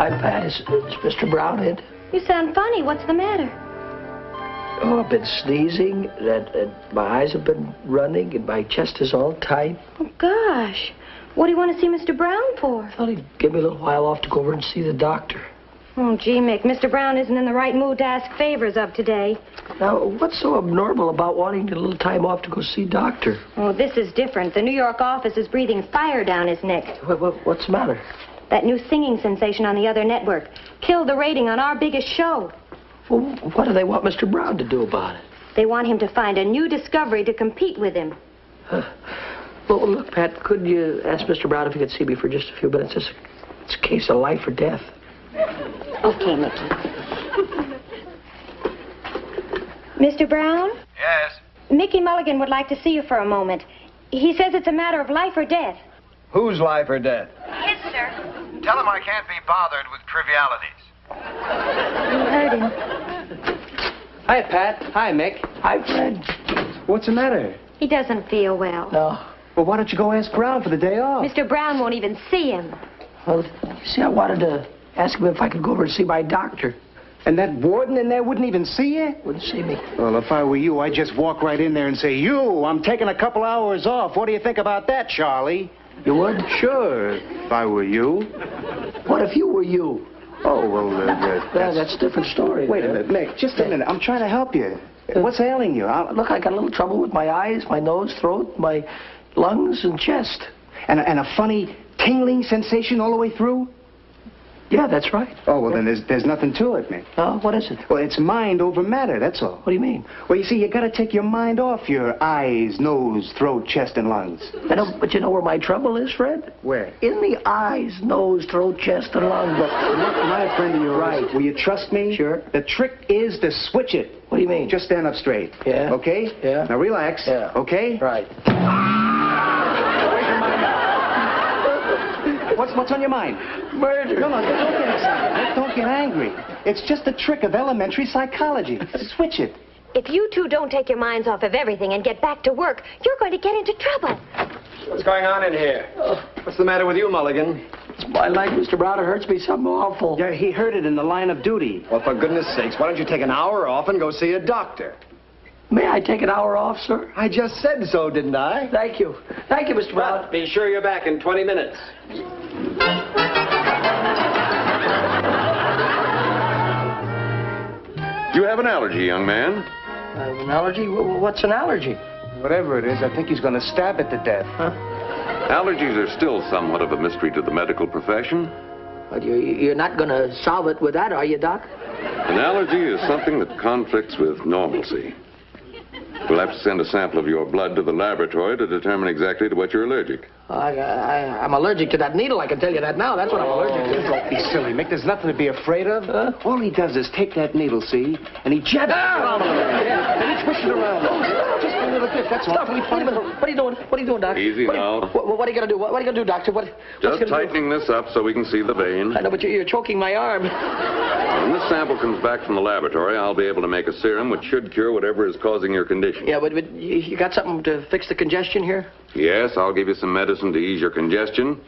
Hi, Pat. Is Mr. Brown in? You sound funny. What's the matter? Oh, I've been sneezing, and my eyes have been running, and my chest is all tight. Oh, gosh. What do you want to see Mr. Brown for? I thought he'd give me a little while off to go over and see the doctor. Oh, gee, Mick, Mr. Brown isn't in the right mood to ask favors of today. Now, what's so abnormal about wanting a little time off to go see doctor? Oh, this is different. The New York office is breathing fire down his neck. What's the matter? That new singing sensation on the other network killed the rating on our biggest show. Well, what do they want Mr. Brown to do about it? They want him to find a new discovery to compete with him. Well, look, Pat, could you ask Mr. Brown if he could see me for just a few minutes? It's a case of life or death. Okay, Mickey. Mr. Brown? Yes? Mickey Mulligan would like to see you for a moment. He says it's a matter of life or death. Whose life or death? Yes, sir. Tell him I can't be bothered with trivialities. You heard him. Hi, Pat. Hi, Mick. Hi, Fred. What's the matter? He doesn't feel well. No. Well, why don't you go ask Brown for the day off? Mr. Brown won't even see him. Well, you see, I wanted to ask him if I could go over and see my doctor. And that warden in there wouldn't even see you? Wouldn't see me. Well, if I were you, I'd just walk right in there and say, I'm taking a couple hours off. What do you think about that, Charlie? You would? Sure, if I were you. What if you were you? Oh, well, That's a different story. Wait a minute, Mick, just a minute. I'm trying to help you. What's ailing you? Look, I got a little trouble with my eyes, my nose, throat, my lungs, and chest. And a funny tingling sensation all the way through? Yeah, that's right. Oh, well, then there's nothing to it, Mick. Oh, what is it? Well, it's mind over matter, that's all. What do you mean? Well, you see, you got to take your mind off your eyes, nose, throat, chest, and lungs. I know, but you know where my trouble is, Fred? Where? In the eyes, nose, throat, chest, and lungs. Look, my friend of yours. Right. Will you trust me? Sure. The trick is to switch it. What do you mean? Just stand up straight. Yeah. Okay? Yeah. Now relax. Yeah. Okay? Right. What's on your mind? Murder. No, don't get excited. Don't get angry. It's just a trick of elementary psychology. Switch it. If you two don't take your minds off of everything and get back to work, you're going to get into trouble. What's going on in here? What's the matter with you, Mulligan? It's my leg, Mr. Brown. It hurts me something awful. Yeah, he heard it in the line of duty. Well, for goodness sakes, why don't you take an hour off and go see a doctor? May I take an hour off, sir? I just said so, didn't I? Thank you. Thank you, Mr. Brown. But be sure you're back in 20 minutes. You have an allergy, young man. An allergy? What's an allergy? Whatever it is, I think he's going to stab it to death. Huh? Allergies are still somewhat of a mystery to the medical profession. But you're not going to solve it with that, are you, Doc? An allergy is something that conflicts with normalcy. We'll have to send a sample of your blood to the laboratory to determine exactly to what you're allergic. I'm allergic to that needle, I can tell you that now. That's what I'm allergic to. Don't be silly, Mick. There's nothing to be afraid of. All he does is take that needle, see, and he jabs it around a little bit. And he twists it around. Just a little bit, that's all. Stop. Wait a minute. What are you doing? What are you doing, Doc? Easy now. What are you going to do? What are you going to do, Doctor? Just tightening this up so we can see the vein. I know, but you're choking my arm. When this sample comes back from the laboratory, I'll be able to make a serum which should cure whatever is causing your condition. Yeah, but you got something to fix the congestion here? Yes, I'll give you some medicine to ease your congestion.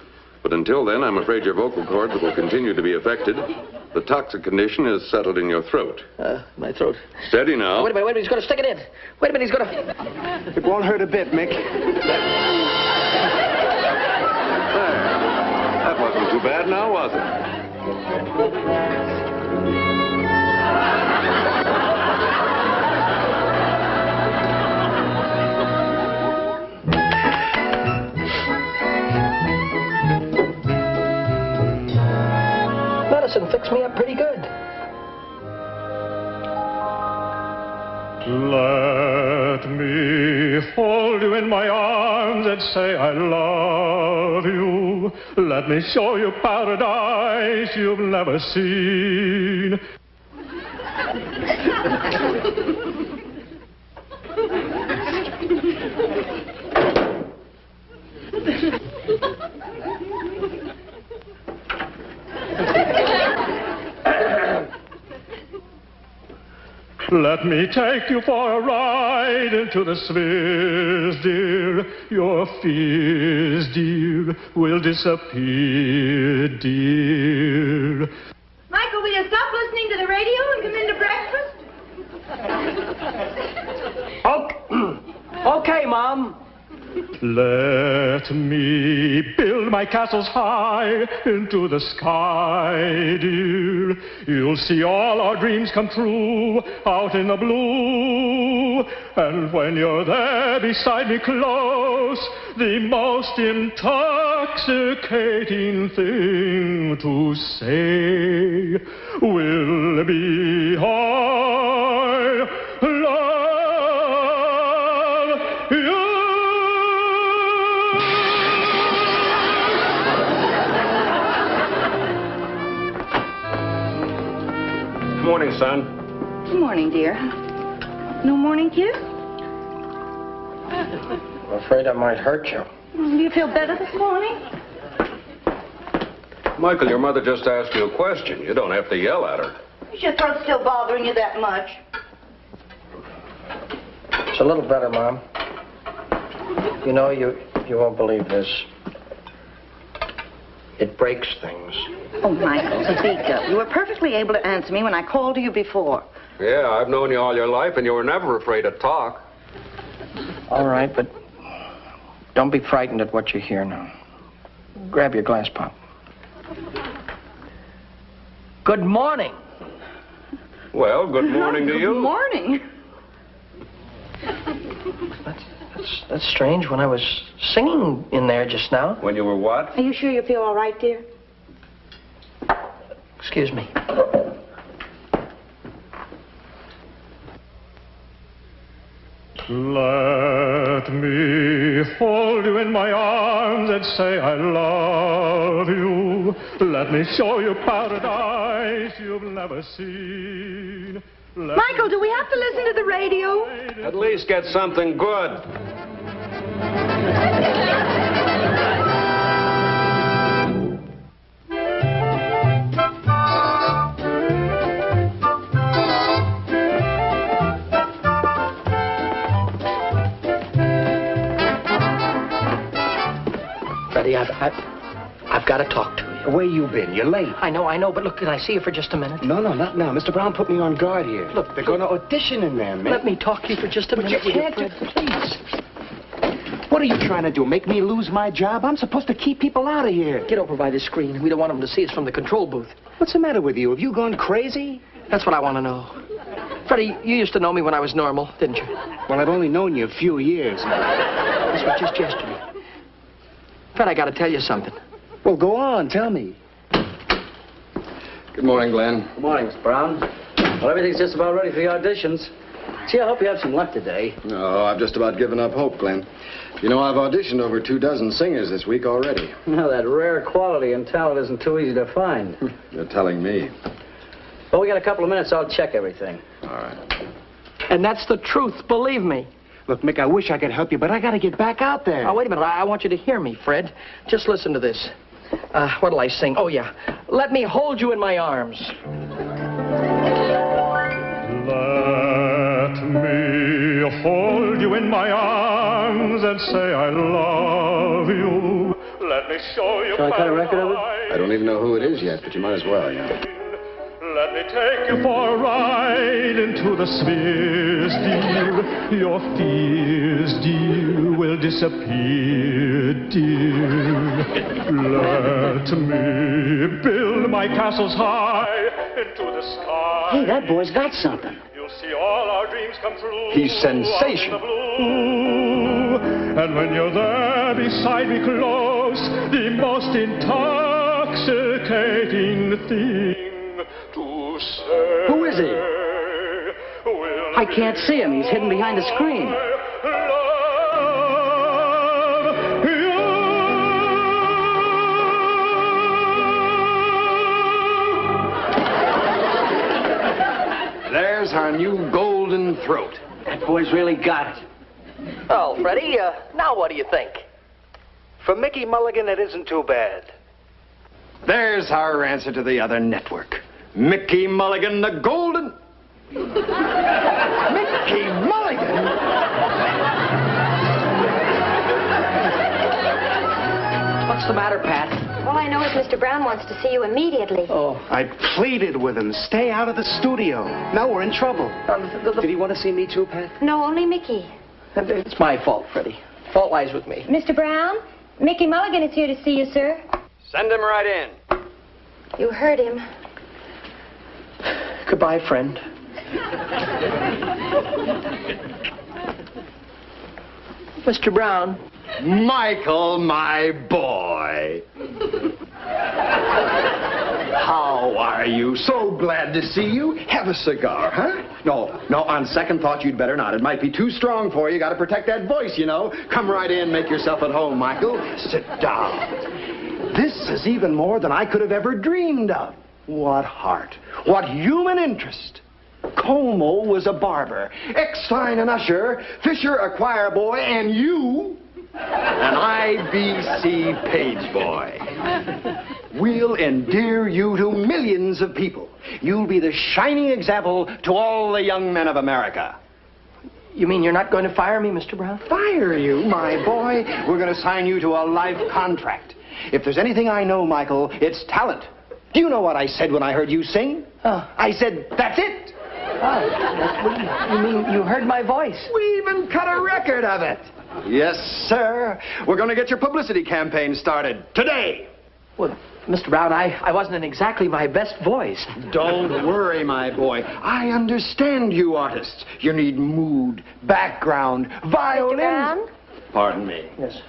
But until then, I'm afraid your vocal cords will continue to be affected. The toxic condition is settled in your throat. My throat. Steady now. Wait a minute, he's going to stick it in. Wait a minute, he's going to... It won't hurt a bit, Mick. There. That wasn't too bad now, was it? Medicine fixed me up pretty good. Let me hold you in my arms and say I love you. Let me show you paradise you've never seen. Let me take you for a ride into the spheres, dear. Your fears, dear, will disappear, dear. Michael, will you stop listening to the radio and come into breakfast? Okay, Mom. Let me build my castles high into the sky, dear. You'll see all our dreams come true out in the blue. And when you're there beside me close, the most intoxicating thing to say will be I love you. Good morning, son. Good morning, dear. No morning kiss? I'm afraid I might hurt you. Do you feel better this morning? Michael, your mother just asked you a question. You don't have to yell at her. Is your throat still bothering you that much? It's a little better, Mom. You know, you won't believe this. It breaks things. Oh, Michael, Zika, you were perfectly able to answer me when I called to you before. Yeah, I've known you all your life, and you were never afraid to talk. All right, but don't be frightened at what you hear now. Grab your glass pop. Good morning. Well, good morning to you. Good morning. That's strange. When I was singing in there just now. When you were what? Are you sure you feel all right, dear? Excuse me. Let me hold you in my arms and say I love you. Let me show you paradise you've never seen. Michael, do we have to listen to the radio? At least get something good. Freddie, I've got to talk to you. Where you been? You're late. I know, but look, can I see you for just a minute? No, not now. Mr. Brown put me on guard here. Look, they're going to audition in there, man. Let me talk to you for just a minute. But you can't, please. What are you trying to do? Make me lose my job? I'm supposed to keep people out of here. Get over by the screen. We don't want them to see us from the control booth. What's the matter with you? Have you gone crazy? That's what I want to know. Freddie, you used to know me when I was normal, didn't you? Well, I've only known you a few years. This was just yesterday. Fred, I got to tell you something. Well, go on. Tell me. Good morning, Glenn. Good morning, Mr. Brown. Well, everything's just about ready for the auditions. Gee, I hope you have some luck today. No, I've just about given up hope, Glenn. You know, I've auditioned over 24 singers this week already. Now, that rare quality and talent isn't too easy to find. You're telling me. Well, we got a couple of minutes. I'll check everything. All right. And that's the truth, believe me. Look, Mick, I wish I could help you, but I got to get back out there. Oh, wait a minute. I want you to hear me, Fred. Just listen to this. What'll I sing? Oh, yeah. Let me hold you in my arms. Let me hold you in my arms and say I love you. Let me show you. Shall I cut a record of it? I don't even know who it is yet, but you might as well, yeah. Let me take you for a ride into the spheres, dear. Your fears, dear, will disappear, dear. Let me build my castles high into the sky. Hey, that boy's got something. You'll see all our dreams come true. He's sensational. And when you're there beside me close, the most intoxicating thing to say. Who is he? I can't see him. He's hidden behind the screen. our new golden throat. That boy's really got it. Oh, Freddie, now what do you think? For Mickey Mulligan, it isn't too bad. There's our answer to the other network. Mickey Mulligan, the golden... Mickey Mulligan? What's the matter, Pat? All I know is Mr. Brown wants to see you immediately. Oh. I pleaded with him, stay out of the studio. Now we're in trouble. Did he want to see me too, Pat? No, only Mickey. It's my fault, Freddie. Fault lies with me. Mr. Brown, Mickey Mulligan is here to see you, sir. Send him right in. You heard him. Goodbye, friend. Mr. Brown. Michael, my boy. How are you? So glad to see you. Have a cigar, huh? No, on second thought, you'd better not. It might be too strong for you. Got to protect that voice, you know. Come right in, make yourself at home, Michael. Sit down. This is even more than I could have ever dreamed of. What heart. What human interest. Como was a barber, Eckstein an usher, Fisher a choir boy, and you... an IBC page boy. We'll endear you to millions of people. You'll be the shining example to all the young men of America. You mean you're not going to fire me, Mr. Brown? Fire you, my boy? We're going to sign you to a life contract. If there's anything I know, Michael, it's talent. Do you know what I said when I heard you sing? I said, that's it. You mean you heard my voice? We even cut a record of it. Yes, sir. We're going to get your publicity campaign started today. Well, Mr. Brown, I wasn't in exactly my best voice. Don't worry, my boy. I understand you artists. You need mood, background, violin. Mr. Brown? Pardon me. Yes.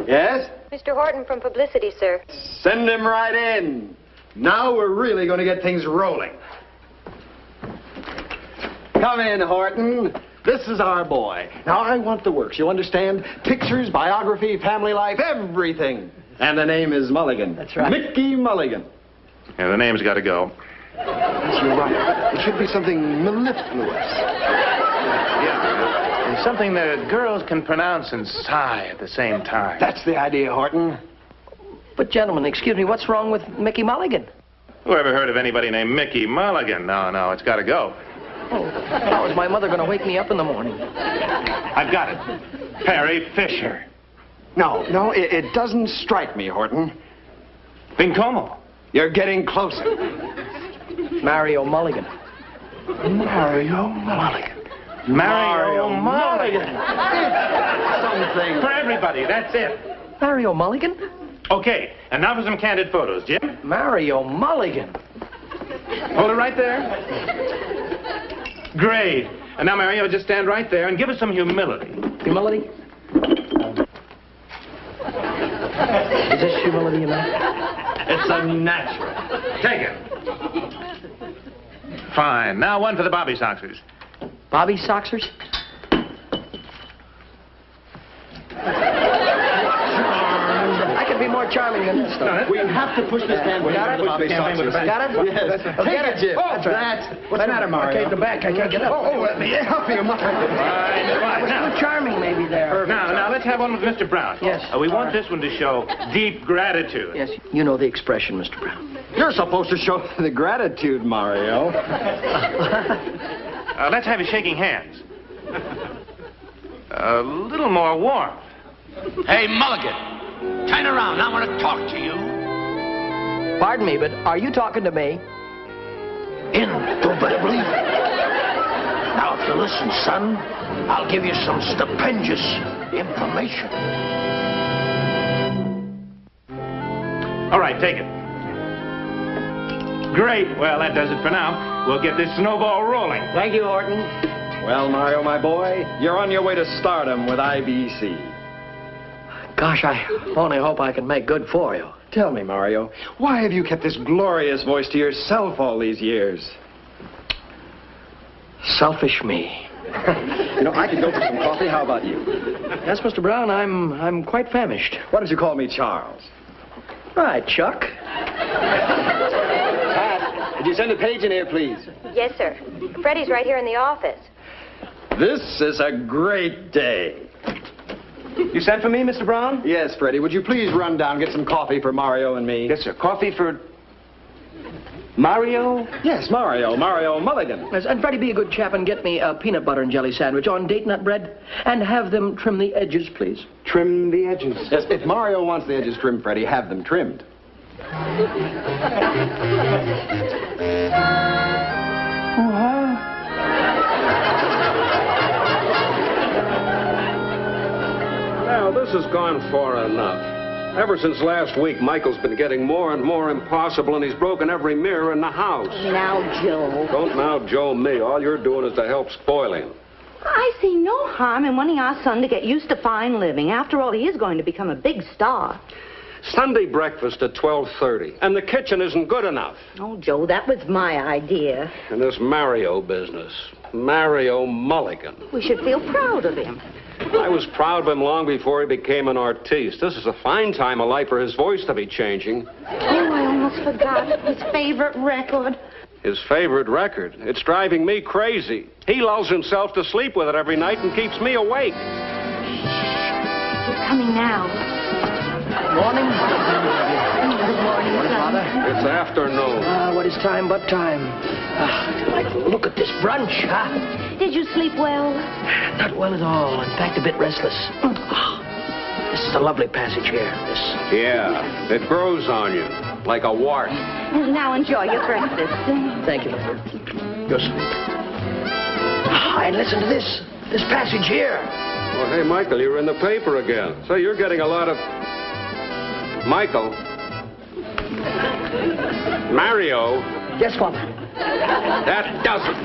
Yes? Mr. Horton from publicity, sir. Send him right in. Now we're really going to get things rolling. Come in, Horton. This is our boy. Now, I want the works, you understand? Pictures, biography, family life, everything. And the name is Mulligan. That's right. Mickey Mulligan. Yeah, the name's got to go. Yes, you're right. It should be something mellifluous. Yeah. And something that girls can pronounce and sigh at the same time. That's the idea, Horton. But, gentlemen, excuse me, what's wrong with Mickey Mulligan? Who ever heard of anybody named Mickey Mulligan? No, it's got to go. Oh, how is my mother going to wake me up in the morning? I've got it. Perry Fisher. No, it doesn't strike me, Horton. Then como? You're getting closer. Mario Mulligan. Mario Mulligan. Mario Mulligan. Something. For everybody, that's it. Mario Mulligan? Okay, and now for some candid photos, Jim. Mario Mulligan. Hold it right there. Great. And now, Mario, just stand right there and give us some humility. Humility? Is this humility, you mean? It's unnatural. Take it. Fine. Now one for the Bobby Soxers. Bobby Soxers? I could be more charming than this, though. We have to push this campaign. Got it? Bobby Soxers. Got it? Yes. Take it, Jim. Oh, That's what's the matter, Mario? Okay, the back. I can't get up. Let me help you. I was too charming, maybe, there. Now, let's have one with Mr. Brown. Yes. We want this one to show deep gratitude. Yes, you know the expression, Mr. Brown. You're supposed to show the gratitude, Mario. Let's have you shaking hands. A little more warmth. Hey, Mulligan, turn around. I want to talk to you. Pardon me, but are you talking to me? Indubitably. Now, if you listen, son, I'll give you some stupendous information. All right, take it. Great. Well, that does it for now. We'll get this snowball rolling. Thank you, Horton. Well, Mario, my boy, you're on your way to stardom with IBC. Gosh, I only hope I can make good for you. Tell me, Mario, why have you kept this glorious voice to yourself all these years? Selfish me. You know, I could go for some coffee. How about you? Yes, Mr. Brown, I'm quite famished. Why don't you call me Charles? Right, Chuck. Would you send a page in here, please? Yes, sir. Freddie's right here in the office. This is a great day. You sent for me, Mr. Brown? Yes, Freddie. Would you please run down and get some coffee for Mario and me? Yes, sir. Coffee for Mario? Yes, Mario Mulligan. Yes, and Freddie, be a good chap and get me a peanut butter and jelly sandwich on date nut bread. And have them trim the edges, please. Trim the edges. Yes, if Mario wants the edges trimmed, Freddie, have them trimmed. Now, this has gone far enough. Ever since last week, Michael's been getting more and more impossible, and he's broken every mirror in the house. Now, Joe. Don't now Joe me. All you're doing is to help spoil him. I see no harm in wanting our son to get used to fine living. After all, he is going to become a big star. Sunday breakfast at 12:30, and the kitchen isn't good enough. Oh, Joe, that was my idea. And this Mario business. Mario Mulligan. We should feel proud of him. I was proud of him long before he became an artiste. This is a fine time of life for his voice to be changing. Oh, I almost forgot his favorite record. His favorite record. It's driving me crazy. He lulls himself to sleep with it every night and keeps me awake. He's coming now. Morning. Good morning, Father. It's afternoon. What is time but time? Look at this brunch, huh? Did you sleep well? Not well at all. In fact, a bit restless. This is a lovely passage here. This. Yeah, it grows on you like a wart. Now enjoy your breakfast. Thank you. You're sweet. And listen to this. This passage here. Oh, hey, Michael, you're in the paper again. So you're getting a lot of... Michael. Mario. Yes, Father. That doesn't.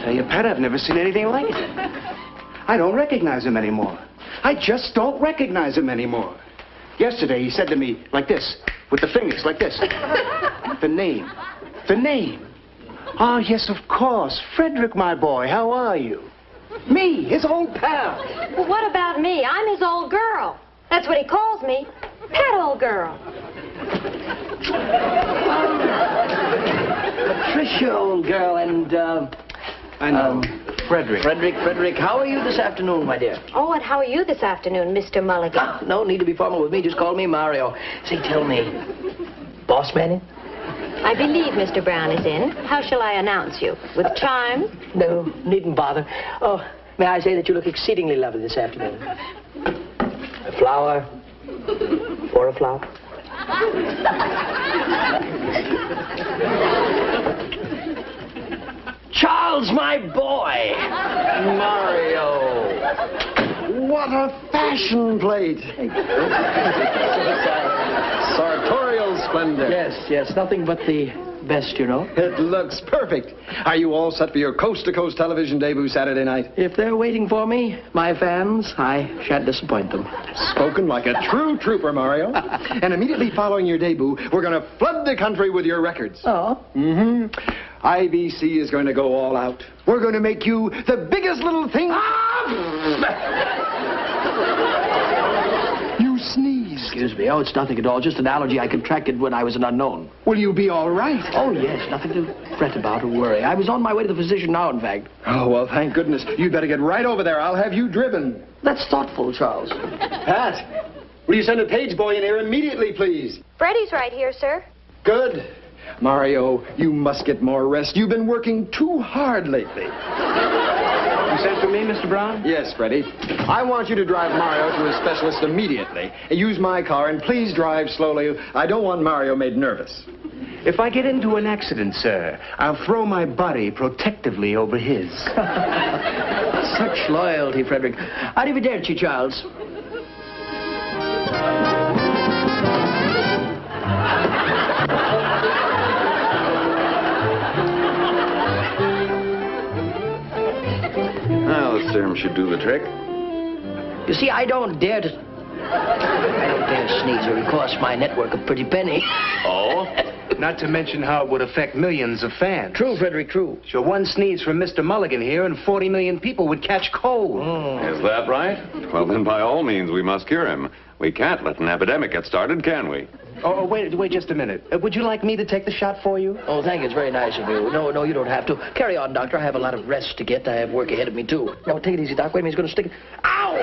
Tell you, Pat, I've never seen anything like it. I don't recognize him anymore. I just don't recognize him anymore. Yesterday, he said to me like this, with the fingers like this. The name. The name. Oh, yes, of course. Frederick, my boy, how are you? Me, his old pal. Well, what about me? I'm his old girl. That's what he calls me. Pet old girl. Patricia, old girl, and, I know. Frederick. Frederick, how are you this afternoon, my dear? Oh, and how are you this afternoon, Mr. Mulligan? No need to be formal with me. Just call me Mario. Say, tell me, boss man in? I believe Mr. Brown is in. How shall I announce you? With chimes? No, needn't bother. Oh, may I say that you look exceedingly lovely this afternoon? A flower or a flower? Charles, my boy! Mario! What a fashion plate! Sartorial splendor. Yes, nothing but the best, you know. It looks perfect. Are you all set for your coast-to-coast television debut Saturday night? If they're waiting for me, my fans, I shan't disappoint them. Spoken like a true trooper, Mario. And immediately following your debut, we're going to flood the country with your records. Oh? Mm-hmm. IBC is going to go all out. We're going to make you the biggest little thing... You sneezed. Excuse me. Oh, it's nothing at all. Just an allergy I contracted when I was an unknown. Will you be all right? Oh, yes. Nothing to fret about or worry. I was on my way to the physician now, in fact. Oh, well, thank goodness. You'd better get right over there. I'll have you driven. That's thoughtful, Charles. Pat, will you send a page boy in here immediately, please? Freddie's right here, sir. Good. Mario, you must get more rest. You've been working too hard lately. You sent for me, Mr. Brown? Yes, Freddie. I want you to drive Mario to a specialist immediately. Use my car, and please drive slowly. I don't want Mario made nervous. If I get into an accident, sir, I'll throw my body protectively over his. Such loyalty, Frederick. Arrivederci, Charles. Well, the serum should do the trick. You see, I don't dare sneeze, or it costs my network a pretty penny. Oh? Not to mention how it would affect millions of fans. True, Frederick, true. So one sneeze from Mr. Mulligan here and 40 million people would catch cold. Is that right? Well, then by all means, we must cure him. We can't let an epidemic get started, can we? Oh, wait just a minute. Would you like me to take the shot for you? Oh, thank you. It's very nice of you. No, you don't have to. Carry on, Doctor. I have a lot of rest to get. I have work ahead of me, too. No, take it easy, Doc. Wait a minute. He's going to stick it. Ow!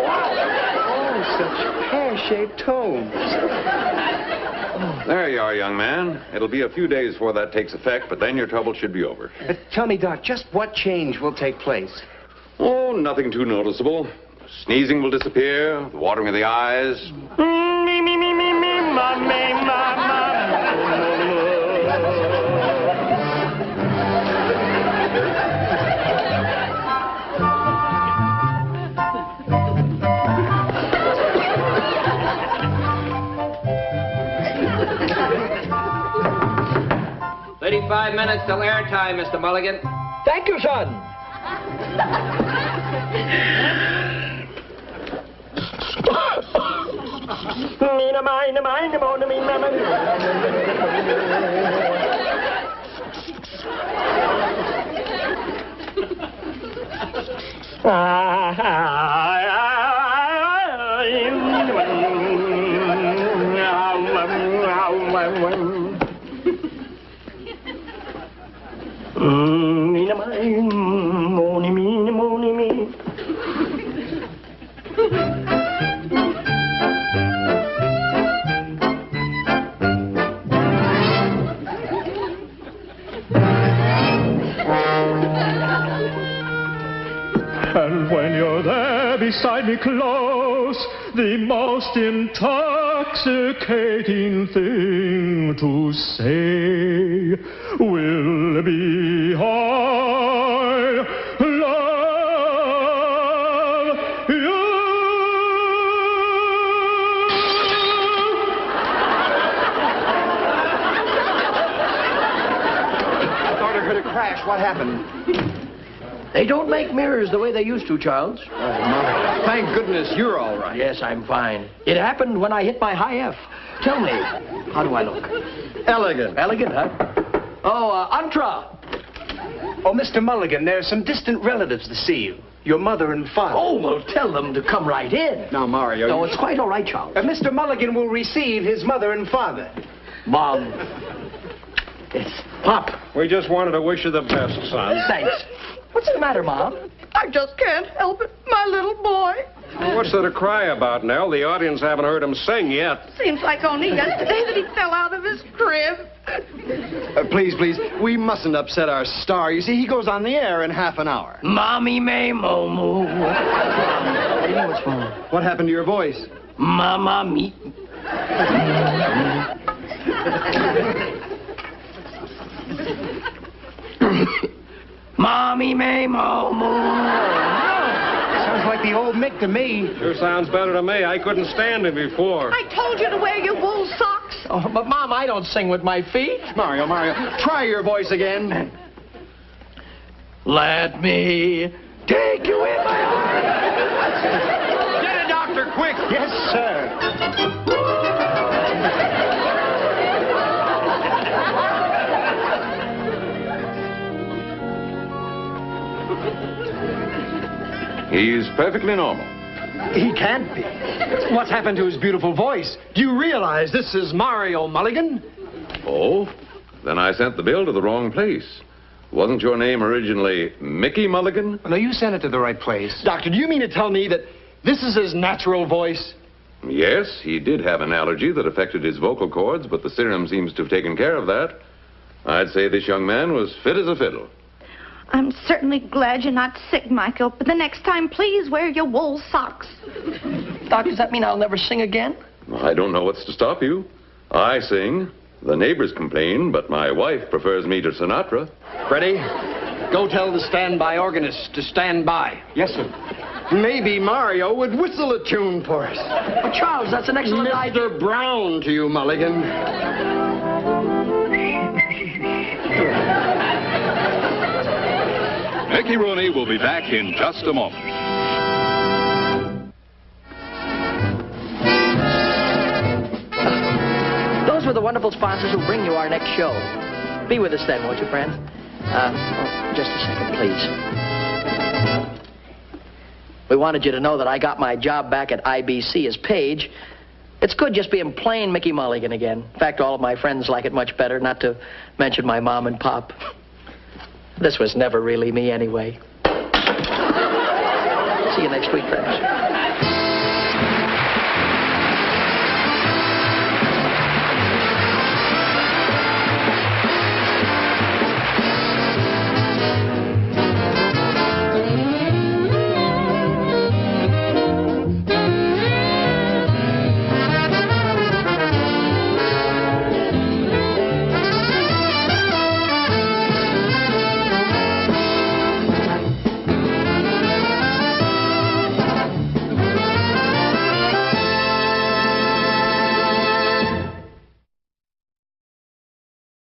Oh, such pear-shaped tones. There you are, young man. It'll be a few days before that takes effect, but then your trouble should be over. Tell me, Doc, just what change will take place? Oh, nothing too noticeable. Sneezing will disappear, the watering of the eyes. "35 minutes till airtime, Mr. Mulligan." Thank you, son. And when you're there beside me close, the most intoxicating thing to say will be I love you. I thought I heard a crash. What happened? They don't make mirrors the way they used to, Charles. Oh, my. Thank goodness you're all right. Yes, I'm fine. It happened when I hit my high F. Tell me, how do I look? Elegant. Elegant, huh? Oh, Antra. Oh, Mr. Mulligan, there are some distant relatives to see you. Your mother and father. Oh, well, tell them to come right in. Now, Mario... No, it's quite all right, Charles. Mr. Mulligan will receive his mother and father. Mom. It's Pop. We just wanted to wish you the best, son. Thanks. What's the matter, Mom? I just can't help it. My little boy. Well, what's there to cry about, Nell? The audience haven't heard him sing yet. Seems like only yesterday that he fell out of his crib. Please, we mustn't upset our star. You see, he goes on the air in half an hour. Mommy may moo. What do you mean, what's wrong? What happened to your voice? Mama me. Mommy may moo. Sounds like the old Mick to me. Sure sounds better to me. I couldn't stand him before. I told you to wear your wool socks. Oh, but, Mom, I don't sing with my feet. Mario, try your voice again. Let me take you in my arms. Get a doctor, quick. Yes, sir. He's perfectly normal. He can't be. What's happened to his beautiful voice? Do you realize this is Mario Mulligan? Oh? Then I sent the bill to the wrong place. Wasn't your name originally Mickey Mulligan? No, you sent it to the right place. Doctor, do you mean to tell me that this is his natural voice? Yes, he did have an allergy that affected his vocal cords, but the serum seems to have taken care of that. I'd say this young man was fit as a fiddle. I'm certainly glad you're not sick, Michael, but the next time, please wear your wool socks. Doc, does that mean I'll never sing again? I don't know what's to stop you. I sing. The neighbors complain, but my wife prefers me to Sinatra. Freddie, go tell the standby organist to stand by. Yes, sir. Maybe Mario would whistle a tune for us. But Charles, that's an excellent idea. Mr. Brown to you, Mulligan. Mickey Rooney will be back in just a moment. Those were the wonderful sponsors who bring you our next show. Be with us then, won't you, friend? Just a second, please. We wanted you to know that I got my job back at IBC as page, It's good just being plain Mickey Mulligan again. In fact, all of my friends like it much better, not to mention my mom and pop. This was never really me anyway. See you next week, friends.